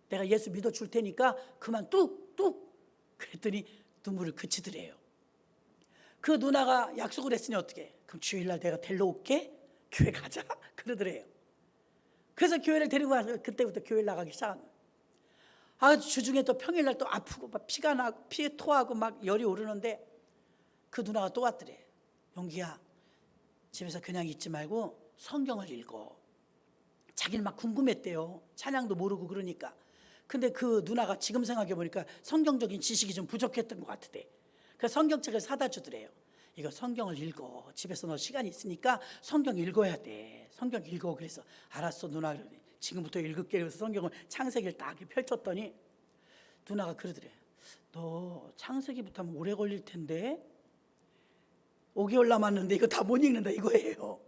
내가 예수 믿어줄 테니까 그만 뚝뚝. 그랬더니 눈물을 그치더래요. 그 누나가 약속을 했으니 어떻게? 그럼 주일날 내가 데리러 올게. 교회 가자. 그러더래요. 그래서 교회를 데리고 가서 그때부터 교회 나가기 시작한 거예요. 주중에 또 평일날 또 아프고 막 피가 나고 피에 토하고 막 열이 오르는데 그 누나가 또 왔더래. 용기야, 집에서 그냥 있지 말고 성경을 읽어. 자기는 막 궁금했대요. 찬양도 모르고 그러니까. 근데 그 누나가 지금 생각해 보니까 성경적인 지식이 좀 부족했던 것 같대. 그래서 성경책을 사다 주더래요. 이거 성경을 읽어. 집에서 너 시간이 있으니까 성경 읽어야 돼. 성경 읽어. 그래서 알았어 누나. 지금부터 읽을게. 그래서 성경을 창세기를 딱 펼쳤더니 누나가 그러더래. 너 창세기부터 하면 오래 걸릴 텐데 5개월 남았는데 이거 다 못 읽는다 이거예요.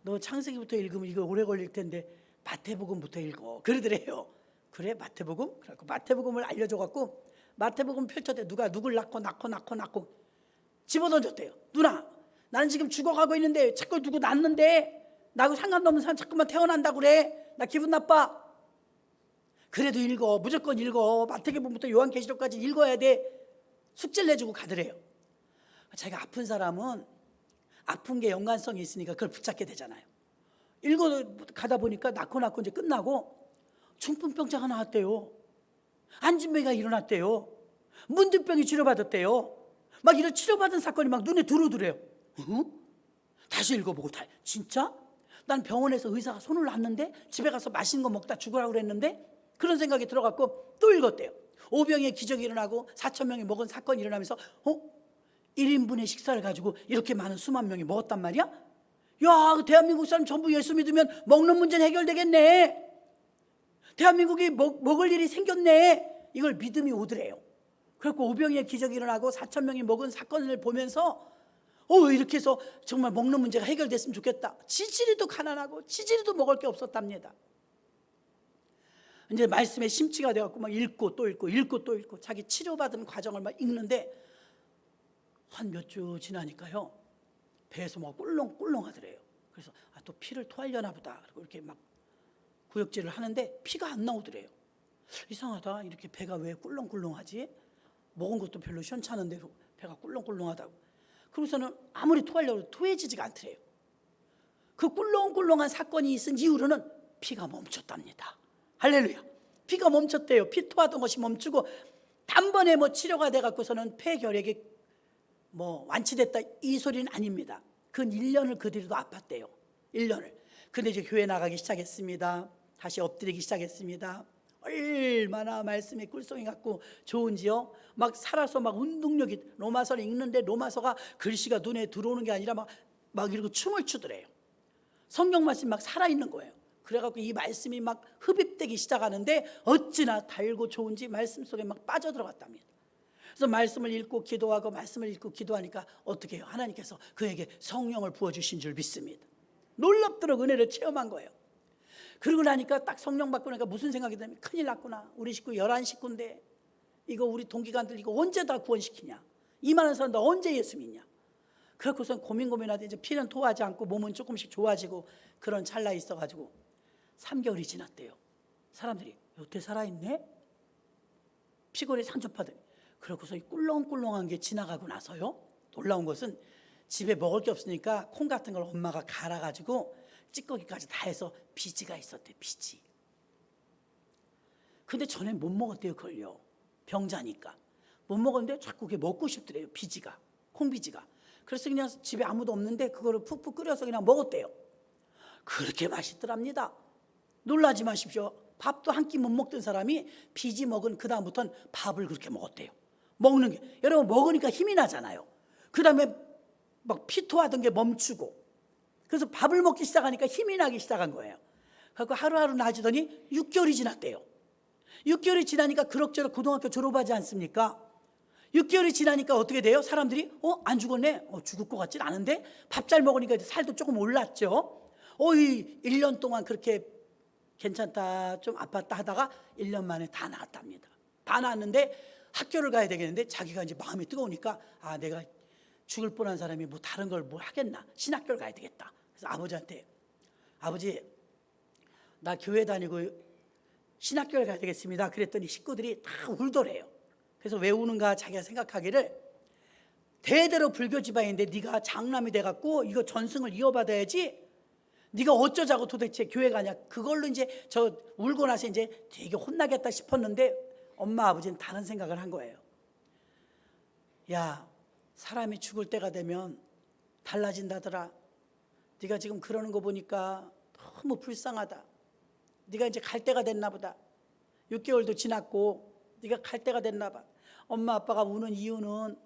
너 창세기부터 읽으면 이거 오래 걸릴 텐데 마태복음부터 읽어. 그러더래요. 그래 마태복음? 그래갖고 마태복음을 알려줘갖고 마태복음 펼쳤대. 누가 누굴 낳고 집어던졌대요. 누나 나는 지금 죽어가고 있는데 자꾸 누구 낳는데 나하고 상관없는 사람 자꾸만 태어난다고 그래. 나 기분 나빠. 그래도 읽어. 무조건 읽어. 마태복음부터 요한계시록까지 읽어야 돼. 숙제를 내주고 가더래요. 자기가 아픈 사람은 아픈 게 연관성이 있으니까 그걸 붙잡게 되잖아요. 읽어 가다 보니까 낳고 이제 끝나고 중풍병자가 나왔대요. 안진뱅이가 일어났대요. 문둥병이 치료받았대요. 막 이런 치료받은 사건이 막 눈에 들어오더래요. 다시 읽어보고 진짜? 난 병원에서 의사가 손을 놨는데 집에 가서 맛있는 거 먹다 죽으라고 그랬는데 그런 생각이 들어갖고 또 읽었대요. 오병이의 기적이 일어나고 4,000명이 먹은 사건이 일어나면서 1인분의 식사를 가지고 이렇게 많은 수만 명이 먹었단 말이야? 야, 대한민국 사람 전부 예수 믿으면 먹는 문제는 해결되겠네. 대한민국이 먹을 일이 생겼네. 이걸 믿음이 오더래요. 그래서 오병이의 기적이 일어나고 4,000명이 먹은 사건을 보면서 이렇게 해서 정말 먹는 문제가 해결됐으면 좋겠다. 지지리도 가난하고 지지리도 먹을 게 없었답니다. 이제 말씀에 심취가 되어갖고 막 읽고 또 읽고 자기 치료받은 과정을 막 읽는데 한 몇 주 지나니까요 배에서 막 꿀렁꿀렁 하더래요. 그래서 또 피를 토하려나 보다. 그리고 이렇게 막 구역질을 하는데 피가 안 나오더래요. 이상하다. 이렇게 배가 왜 꿀렁꿀렁하지? 먹은 것도 별로 시원찮은데 배가 꿀렁꿀렁하다고. 그러고서는 아무리 토하려고 해도 토해지지가 않더래요. 그 꿀렁꿀렁한 사건이 있은 이후로는 피가 멈췄답니다. 할렐루야. 피가 멈췄대요. 피 토하던 것이 멈추고 단번에 치료가 돼갖고서는 폐결핵이 완치됐다 이 소리는 아닙니다. 근 1년을 그 뒤로도 아팠대요. 1년을. 근데 이제 교회 나가기 시작했습니다. 다시 엎드리기 시작했습니다. 얼마나 말씀이 꿀송이 같고 좋은지요. 막 살아서 막 운동력이 로마서를 읽는데 로마서가 글씨가 눈에 들어오는 게 아니라 막 이러고 춤을 추더래요. 성경 말씀이 막 살아있는 거예요. 그래갖고 이 말씀이 막 흡입되기 시작하는데 어찌나 달고 좋은지 말씀 속에 막 빠져들어갔답니다. 그래서 말씀을 읽고 기도하고 말씀을 읽고 기도하니까 어떻게 해요? 하나님께서 그에게 성령을 부어주신 줄 믿습니다. 놀랍도록 은혜를 체험한 거예요. 그러고 나니까 딱 성령 받고 나니까 무슨 생각이 드냐면 큰일 났구나. 우리 식구 11식구인데 이거 우리 동기간들 이거 언제 다 구원시키냐. 이만한 사람들 언제 예수 믿냐. 그래갖고선 고민하다 이제 피는 토하지 않고 몸은 조금씩 좋아지고 그런 찰나에 있어가지고 3개월이 지났대요. 사람들이 여태 살아있네? 피곤에 상접하더니 그러고서 이 꿀렁꿀렁한 게 지나가고 나서요. 놀라운 것은 집에 먹을 게 없으니까 콩 같은 걸 엄마가 갈아가지고 찌꺼기까지 다 해서 비지가 있었대. 비지. 근데 전에 못 먹었대요. 그걸요. 병자니까 못 먹었는데 자꾸 그게 먹고 싶더래요. 비지가, 콩비지가. 그래서 그냥 집에 아무도 없는데 그거를 푹푹 끓여서 그냥 먹었대요. 그렇게 맛있더랍니다. 놀라지 마십시오. 밥도 한 끼 못 먹던 사람이 비지 먹은 그 다음부터는 밥을 그렇게 먹었대요. 먹는 게 여러분 먹으니까 힘이 나잖아요. 그 다음에 막 피토하던 게 멈추고 그래서 밥을 먹기 시작하니까 힘이 나기 시작한 거예요. 그래서 하루하루 나아지더니 6개월이 지났대요. 6개월이 지나니까 그럭저럭 고등학교 졸업하지 않습니까? 6개월이 지나니까 어떻게 돼요? 사람들이 안 죽었네? 죽을 것 같진 않은데 밥 잘 먹으니까 살도 조금 올랐죠. 1년 동안 그렇게 괜찮다 좀 아팠다 하다가 1년 만에 다 나았답니다. 다 나았는데 학교를 가야 되겠는데 자기가 이제 마음이 뜨거우니까 내가 죽을 뻔한 사람이 뭐 다른 걸 뭐 하겠나, 신학교를 가야 되겠다. 그래서 아버지한테 아버지 나 교회 다니고 신학교를 가야 되겠습니다. 그랬더니 식구들이 다 울더래요. 그래서 왜 우는가 자기가 생각하기를 대대로 불교 집안인데 네가 장남이 돼갖고 이거 전승을 이어받아야지 네가 어쩌자고 도대체 교회 가냐. 그걸로 이제 저 울고 나서 이제 되게 혼나겠다 싶었는데 엄마 아버지는 다른 생각을 한 거예요. 야, 사람이 죽을 때가 되면 달라진다더라. 네가 지금 그러는 거 보니까 너무 불쌍하다. 네가 이제 갈 때가 됐나 보다. 6개월도 지났고 네가 갈 때가 됐나 봐. 엄마 아빠가 우는 이유는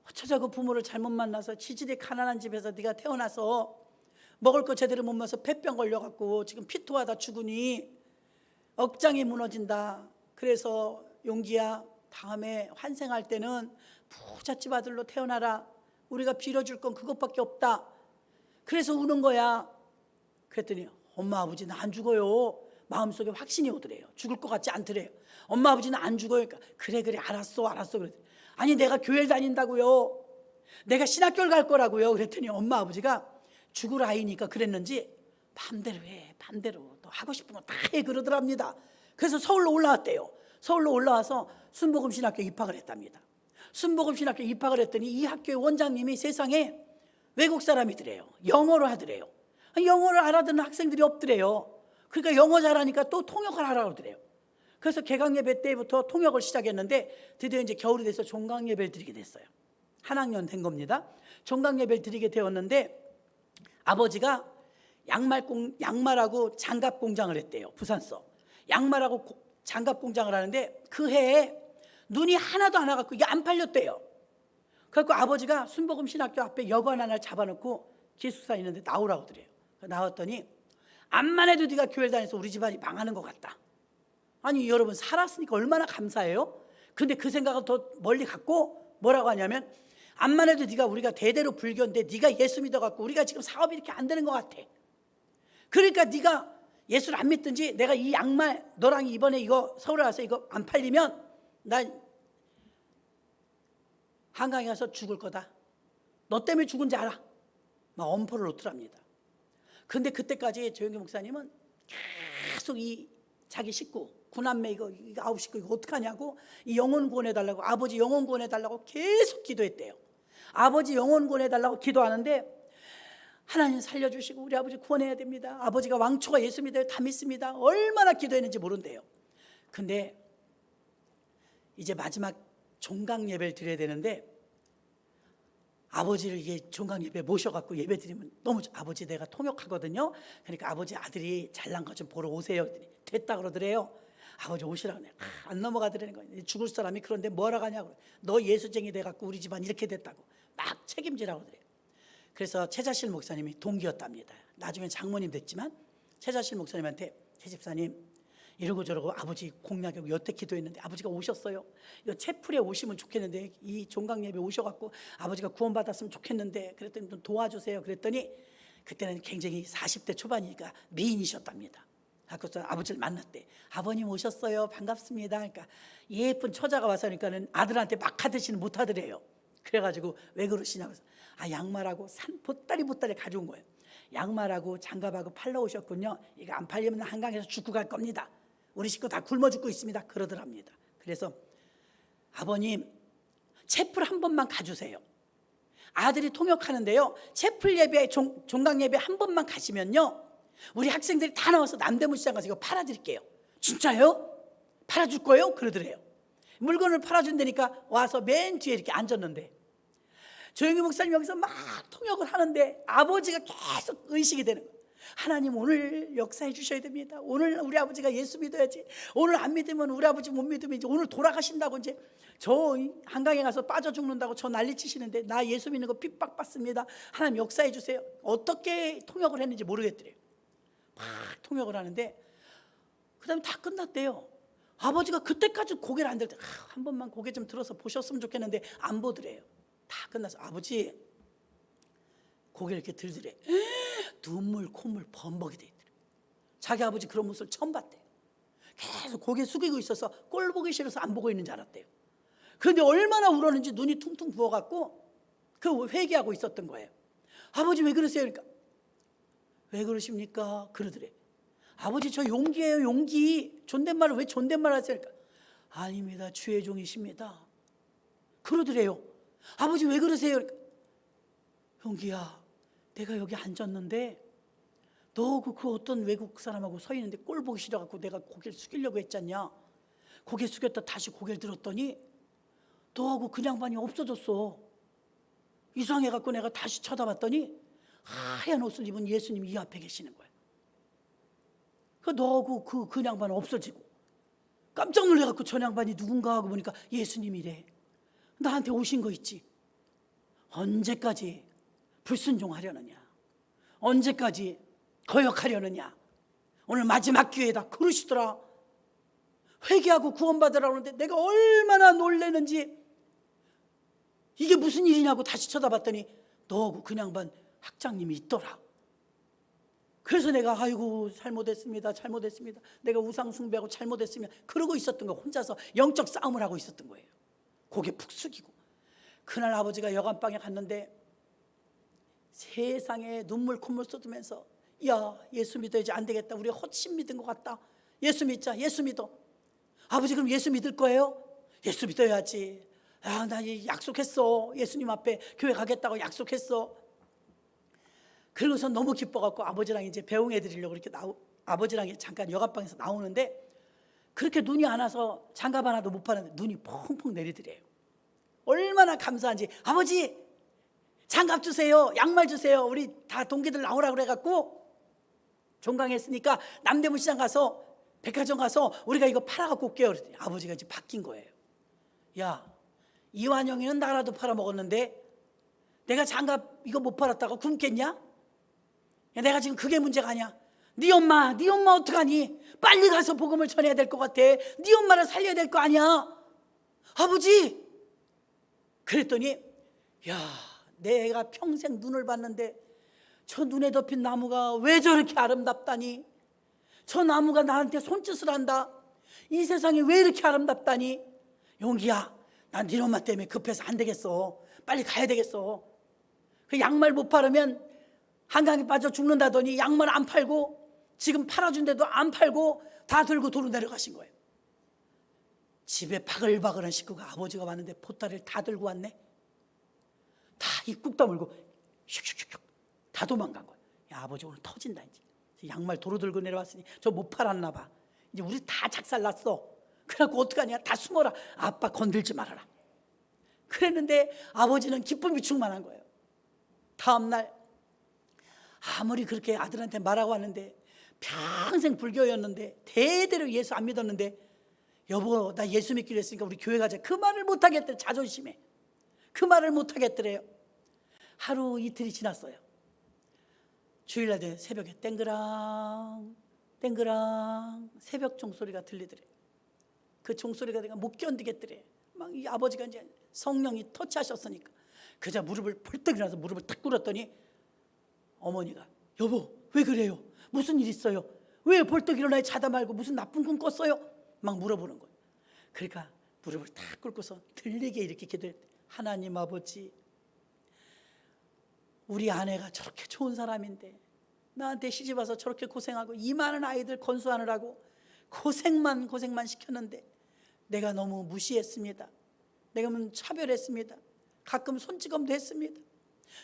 어쩌자고 부모를 잘못 만나서 지질이 가난한 집에서 네가 태어나서 먹을 거 제대로 못 먹어서 폐병 걸려갖고 지금 피토하다 죽으니 억장이 무너진다. 그래서 용기야, 다음에 환생할 때는 부잣집 아들로 태어나라. 우리가 빌어줄 건 그것밖에 없다. 그래서 우는 거야. 그랬더니 엄마 아버지는 안 죽어요. 마음속에 확신이 오더래요. 죽을 것 같지 않더래요. 엄마 아버지는 안 죽어요. 그러니까 그래 알았어 그랬더니 아니 내가 교회를 다닌다고요. 내가 신학교를 갈 거라고요. 그랬더니 엄마 아버지가 죽을 아이니까 그랬는지 맘대로 해. 맘대로 너 하고 싶은 거 다 해 그러더랍니다. 그래서 서울로 올라왔대요. 서울로 올라와서 순복음신학교에 입학을 했답니다. 순복음신학교에 입학을 했더니 이 학교의 원장님이 세상에 외국 사람이더래요. 영어를 하더래요. 영어를 알아듣는 학생들이 없더래요. 그러니까 영어 잘하니까 또 통역을 하라고 그러더래요. 그래서 개강예배 때부터 통역을 시작했는데 드디어 이제 겨울이 돼서 종강예배를 드리게 됐어요. 한 학년 된 겁니다. 종강예배를 드리게 되었는데 아버지가 양말하고 장갑 공장을 했대요. 부산서. 양말하고 장갑 공장을 하는데 그 해에 눈이 하나도 안 와갖고 이게 안 팔렸대요. 그래서 아버지가 순복음신학교 앞에 여관 하나를 잡아놓고 기숙사 있는데 나오라고 그래요. 나왔더니 암만 해도 네가 교회를 다녀서 우리 집안이 망하는 것 같다. 아니 여러분 살았으니까 얼마나 감사해요. 근데 그 생각을 더 멀리 갖고 뭐라고 하냐면 암만 해도 네가 우리가 대대로 불교인데 네가 예수 믿어갖고 우리가 지금 사업이 이렇게 안 되는 것 같아. 그러니까 네가 예수를 안 믿든지 내가 이 양말 너랑 이번에 이거 서울에 와서 이거 안 팔리면 난 한강에 가서 죽을 거다. 너 때문에 죽은지 알아. 막 엄포를 놓더랍니다. 근데 그때까지 조영기 목사님은 계속 이 자기 식구 구남매 이거 9식구 이거 어떡하냐고 이 영혼 구원해달라고 아버지 영혼 구원해달라고 계속 기도했대요. 아버지 영혼 구원해달라고 기도하는데 하나님 살려주시고 우리 아버지 구원해야 됩니다. 아버지가 왕초가 예수 믿어요. 다 믿습니다. 얼마나 기도했는지 모른대요. 근데 이제 마지막 종강 예배를 드려야 되는데 아버지를 이게 종강 예배 모셔갖고 예배 드리면 너무 아버지 내가 통역하거든요. 그러니까 아버지 아들이 잘난 거 좀 보러 오세요. 됐다 그러더래요. 아버지 오시라고 안 넘어가더라는 거예요. 죽을 사람이 그런데 뭐하러 가냐고. 너 예수쟁이 돼갖고 우리 집안 이렇게 됐다고 막 책임지라고 그래요. 그래서 최자실 목사님이 동기였답니다. 나중에 장모님 됐지만 최자실 목사님한테 최 집사님 이러고 저러고 아버지 공략하고 여태 기도했는데 아버지가 오셨어요. 이거 채플에 오시면 좋겠는데 이 종강예배 오셔갖고 아버지가 구원받았으면 좋겠는데 그랬더니 좀 도와주세요. 그랬더니 그때는 굉장히 40대 초반이니까 미인이셨답니다. 그래서 아버지를 만났대. 아버님 오셨어요. 반갑습니다. 그러니까 예쁜 처자가 와서 그러니까는 아들한테 막 하듯이는 못 하더래요. 그래가지고 왜 그러시냐고 해서 양말하고 보따리 가져온 거예요. 양말하고 장갑하고 팔러 오셨군요. 이거 안 팔리면 한강에서 죽고 갈 겁니다. 우리 식구 다 굶어 죽고 있습니다. 그러더랍니다. 그래서 아버님 채플 한 번만 가주세요. 아들이 통역하는데요. 채플 예배 종강 예배 한 번만 가시면요. 우리 학생들이 다 나와서 남대문 시장 가서 이거 팔아드릴게요. 진짜요? 팔아줄 거예요? 그러더래요. 물건을 팔아준다니까 와서 맨 뒤에 이렇게 앉았는데 조영기 목사님 여기서 막 통역을 하는데 아버지가 계속 의식이 되는 거예요. 하나님 오늘 역사해 주셔야 됩니다. 오늘 우리 아버지가 예수 믿어야지. 오늘 안 믿으면 우리 아버지 못 믿으면 이제 오늘 돌아가신다고 이제 저 한강에 가서 빠져 죽는다고 저 난리치시는데 나 예수 믿는 거 핍박받습니다. 하나님 역사해 주세요. 어떻게 통역을 했는지 모르겠더래요. 막 통역을 하는데 그 다음에 다 끝났대요. 아버지가 그때까지 고개를 안 들 때 한 번만 고개 좀 들어서 보셨으면 좋겠는데 안 보더래요. 다 끝나서 아버지 고개를 이렇게 들더래. 눈물 콧물 범벅이 돼 있더래. 자기 아버지 그런 모습을 처음 봤대요. 계속 고개 숙이고 있어서 꼴 보기 싫어서 안 보고 있는 줄 알았대요. 그런데 얼마나 울었는지 눈이 퉁퉁 부어갖고 그 회개하고 있었던 거예요. 아버지 왜 그러세요? 그러니까 왜 그러십니까? 그러더래. 아버지 저 용기예요, 용기. 존댓말을 왜 존댓말 하세요? 그러니까 아닙니다, 주의 종이십니다. 그러더래요. 아버지 왜 그러세요? 그러니까 용기야, 내가 여기 앉았는데 너 그 어떤 외국 사람하고 서 있는데 꼴 보기 싫어갖고 내가 고개를 숙이려고 했잖냐. 고개 숙였다 다시 고개를 들었더니 너하고 그 양반이 없어졌어. 이상해갖고 내가 다시 쳐다봤더니 하얀 옷을 입은 예수님이 이 앞에 계시는 거야. 그 너하고 그 양반은 없어지고 깜짝 놀래갖고 저 양반이 누군가 하고 보니까 예수님이래. 나한테 오신 거 있지. 언제까지 불순종하려느냐, 언제까지 거역하려느냐, 오늘 마지막 기회다 그러시더라. 회개하고 구원받으라고 하는데 내가 얼마나 놀래는지, 이게 무슨 일이냐고 다시 쳐다봤더니 너하고 그 양반 학장님이 있더라. 그래서 내가 아이고 잘못했습니다, 잘못했습니다, 내가 우상 숭배하고 잘못했습니다 그러고 있었던 거, 혼자서 영적 싸움을 하고 있었던 거예요. 고개 푹 숙이고. 그날 아버지가 여관방에 갔는데 세상에 눈물 콧물 쏟으면서 야 예수 믿어야지, 안 되겠다, 우리 헛심 믿은 것 같다, 예수 믿자, 예수 믿어. 아버지 그럼 예수 믿을 거예요? 예수 믿어야지. 아, 나 약속했어, 예수님 앞에 교회 가겠다고 약속했어. 그러고서 너무 기뻐갖고 아버지랑 이제 배웅해 드리려고 이렇게 아버지랑 잠깐 여관방에서 나오는데 그렇게 눈이 안 와서 장갑 하나도 못 파는데 눈이 펑펑 내리더래요. 얼마나 감사한지. 아버지 장갑 주세요, 양말 주세요, 우리 다 동기들 나오라 그래갖고 종강했으니까 남대문 시장 가서 백화점 가서 우리가 이거 팔아갖고 올게요. 그랬더니 아버지가 이제 바뀐 거예요. 야, 이완영이는 나라도 팔아먹었는데 내가 장갑 이거 못 팔았다고 굶겠냐? 야, 내가 지금 그게 문제가 아니야. 네 엄마 어떡하니? 빨리 가서 복음을 전해야 될 것 같아. 네 엄마를 살려야 될 거 아니야, 아버지. 그랬더니 야, 내가 평생 눈을 봤는데 저 눈에 덮인 나무가 왜 저렇게 아름답다니, 저 나무가 나한테 손짓을 한다, 이 세상이 왜 이렇게 아름답다니. 용기야, 난 네 엄마 때문에 급해서 안 되겠어, 빨리 가야 되겠어. 그 양말 못 팔으면 한강에 빠져 죽는다더니 양말 안 팔고 지금 팔아준데도 안 팔고 다 들고 도로 내려가신 거예요. 집에 바글바글한 식구가 아버지가 왔는데 보따리를 다 들고 왔네. 다 입국 다물고 슉슉슉슉 다 도망간 거예요. 야, 아버지 오늘 터진다. 이제 양말 도로 들고 내려왔으니 저 못 팔았나 봐. 이제 우리 다 작살났어. 그래갖고 어떡하냐, 다 숨어라, 아빠 건들지 말아라. 그랬는데 아버지는 기쁨이 충만한 거예요. 다음날 아무리 그렇게 아들한테 말하고 왔는데 평생 불교였는데 대대로 예수 안 믿었는데 여보 나 예수 믿기로 했으니까 우리 교회 가자, 그 말을 못하겠더래. 자존심에 그 말을 못하겠더래요. 하루 이틀이 지났어요. 주일날 된 새벽에 땡그랑 땡그랑 새벽 종소리가 들리더래. 그 종소리가 내가 못 견디겠더래. 막 이 아버지가 이제 성령이 터치하셨으니까 그저 무릎을 벌떡 일어나서 무릎을 탁 꿇었더니 어머니가 여보 왜 그래요? 무슨 일 있어요? 왜 벌떡 일어나 자다 말고 무슨 나쁜 꿈 꿨어요? 막 물어보는 거예요. 그러니까 무릎을 탁 꿇고서 들리게 이렇게 기도했대. 하나님 아버지, 우리 아내가 저렇게 좋은 사람인데 나한테 시집와서 저렇게 고생하고 이 많은 아이들 건수하느라고 고생만 시켰는데 내가 너무 무시했습니다. 내가 너무 차별했습니다. 가끔 손찌검도 했습니다.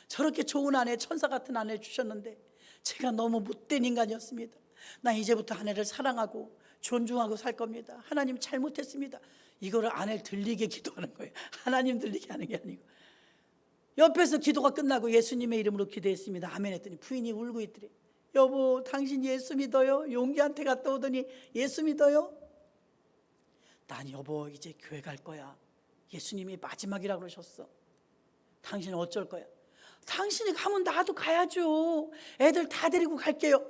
저렇게 좋은 아내, 천사 같은 아내 주셨는데 제가 너무 못된 인간이었습니다. 나 이제부터 아내를 사랑하고 존중하고 살 겁니다. 하나님 잘못했습니다. 이거를 아내를 들리게 기도하는 거예요. 하나님 들리게 하는 게 아니고. 옆에서 기도가 끝나고 예수님의 이름으로 기도했습니다. 아멘 했더니 부인이 울고 있더래. 여보 당신 예수 믿어요? 용기한테 갔다 오더니 예수 믿어요? 난 여보 이제 교회 갈 거야. 예수님이 마지막이라고 그러셨어. 당신은 어쩔 거야? 당신이 가면 나도 가야죠. 애들 다 데리고 갈게요.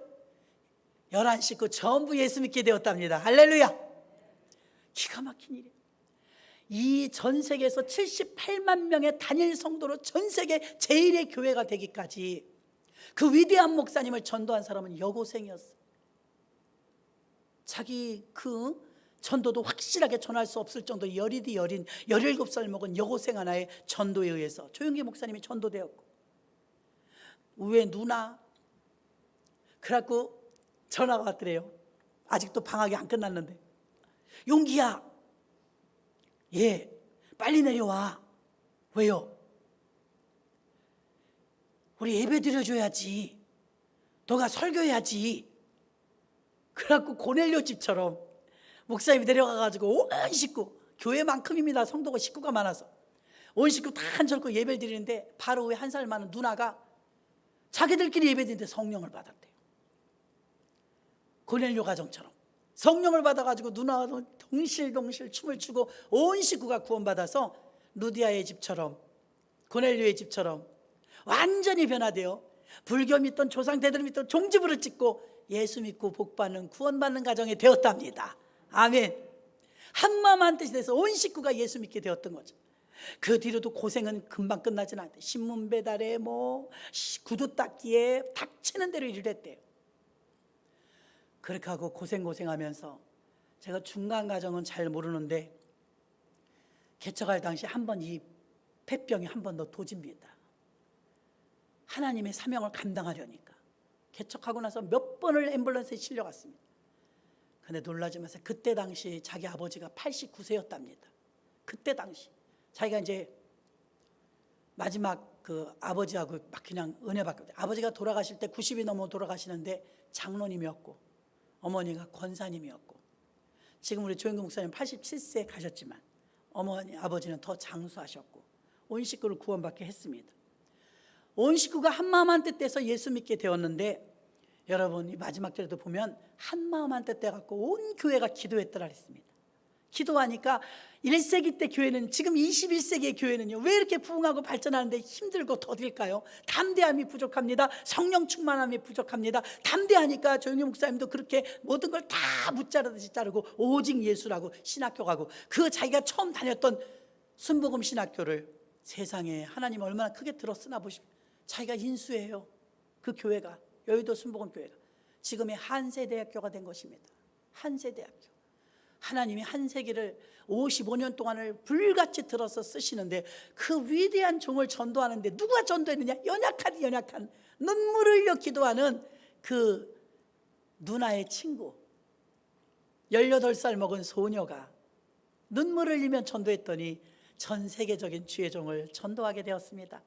11식구 전부 예수 믿게 되었답니다. 할렐루야. 기가 막힌 일이에요. 이 전 세계에서 78만 명의 단일 성도로 전 세계 제1의 교회가 되기까지 그 위대한 목사님을 전도한 사람은 여고생이었어요. 자기 그 전도도 확실하게 전할 수 없을 정도 여리디 여린 17살 먹은 여고생 하나의 전도에 의해서 조용기 목사님이 전도되었고, 우에 누나, 그래갖고 전화가 왔더래요. 아직도 방학이 안 끝났는데, 용기야, 예, 빨리 내려와. 왜요? 우리 예배 드려줘야지. 너가 설교해야지. 그래갖고 고넬료 집처럼 목사님이 내려가가지고 온 식구, 교회만큼입니다. 성도가 식구가 많아서 온 식구 다 앉혀놓고 예배를 드리는데, 바로 후에 한 살 많은 누나가 자기들끼리 예배 드리는데 성령을 받았대요. 고넬료 가정처럼 성령을 받아가지고 누나가 동실동실 춤을 추고 온 식구가 구원받아서 루디아의 집처럼, 고넬료의 집처럼 완전히 변화되어 불교 믿던 조상대들 믿던 종지부를 찍고 예수 믿고 복받는 구원받는 가정이 되었답니다. 아멘. 한마음 한뜻이 돼서 온 식구가 예수 믿게 되었던 거죠. 그 뒤로도 고생은 금방 끝나진 않대. 신문 배달에 구두 닦기에 닥치는 대로 일을 했대요. 그렇게 하고 고생하면서, 제가 중간 과정은 잘 모르는데 개척할 당시 한 번 이 폐병이 한 번 더 도집니다. 하나님의 사명을 감당하려니까 개척하고 나서 몇 번을 앰뷸런스에 실려갔습니다. 근데 놀라지 마세요. 그때 당시 자기 아버지가 89세였답니다. 그때 당시 자기가 이제 마지막 그 아버지하고 막 그냥 은혜 받거든요. 아버지가 돌아가실 때 90이 넘어 돌아가시는데 장로님이었고 어머니가 권사님이었고, 지금 우리 조영규 목사님 87세에 가셨지만 아버지는 더 장수하셨고 온 식구를 구원받게 했습니다. 온 식구가 한마음 한뜻돼서 예수 믿게 되었는데, 여러분 이 마지막 절에도 보면 한마음 한뜻 돼갖고 온 교회가 기도했더라 했습니다. 기도하니까 1세기 때 교회는, 지금 21세기의 교회는요, 왜 이렇게 부흥하고 발전하는데 힘들고 더딜까요? 담대함이 부족합니다. 성령 충만함이 부족합니다. 담대하니까 조영기 목사님도 그렇게 모든 걸 다 무자르듯이 자르고 오직 예수라고 신학교 가고, 그 자기가 처음 다녔던 순복음 신학교를 세상에 하나님 얼마나 크게 들었으나 보십시오. 자기가 인수예요. 그 교회가, 여의도 순복음교회가 지금의 한세대학교가 된 것입니다. 한세대학교. 하나님이 한 세기를 55년 동안을 불같이 들어서 쓰시는데, 그 위대한 종을 전도하는데 누가 전도했느냐? 연약한 눈물을 흘려 기도하는 그 누나의 친구, 18살 먹은 소녀가 눈물을 흘리며 전도했더니 전 세계적인 주의 종을 전도하게 되었습니다.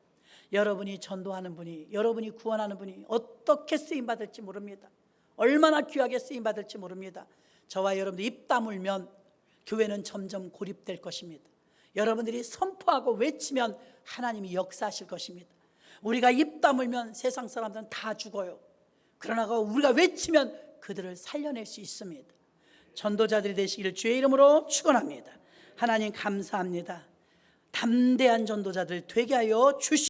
여러분이 전도하는 분이, 여러분이 구원하는 분이 어떻게 쓰임받을지 모릅니다. 얼마나 귀하게 쓰임받을지 모릅니다. 저와 여러분들 입 다물면 교회는 점점 고립될 것입니다. 여러분들이 선포하고 외치면 하나님이 역사하실 것입니다. 우리가 입 다물면 세상 사람들은 다 죽어요. 그러나 우리가 외치면 그들을 살려낼 수 있습니다. 전도자들이 되시기를 주의 이름으로 축원합니다. 하나님 감사합니다. 담대한 전도자들 되게 하여 주시옵소서.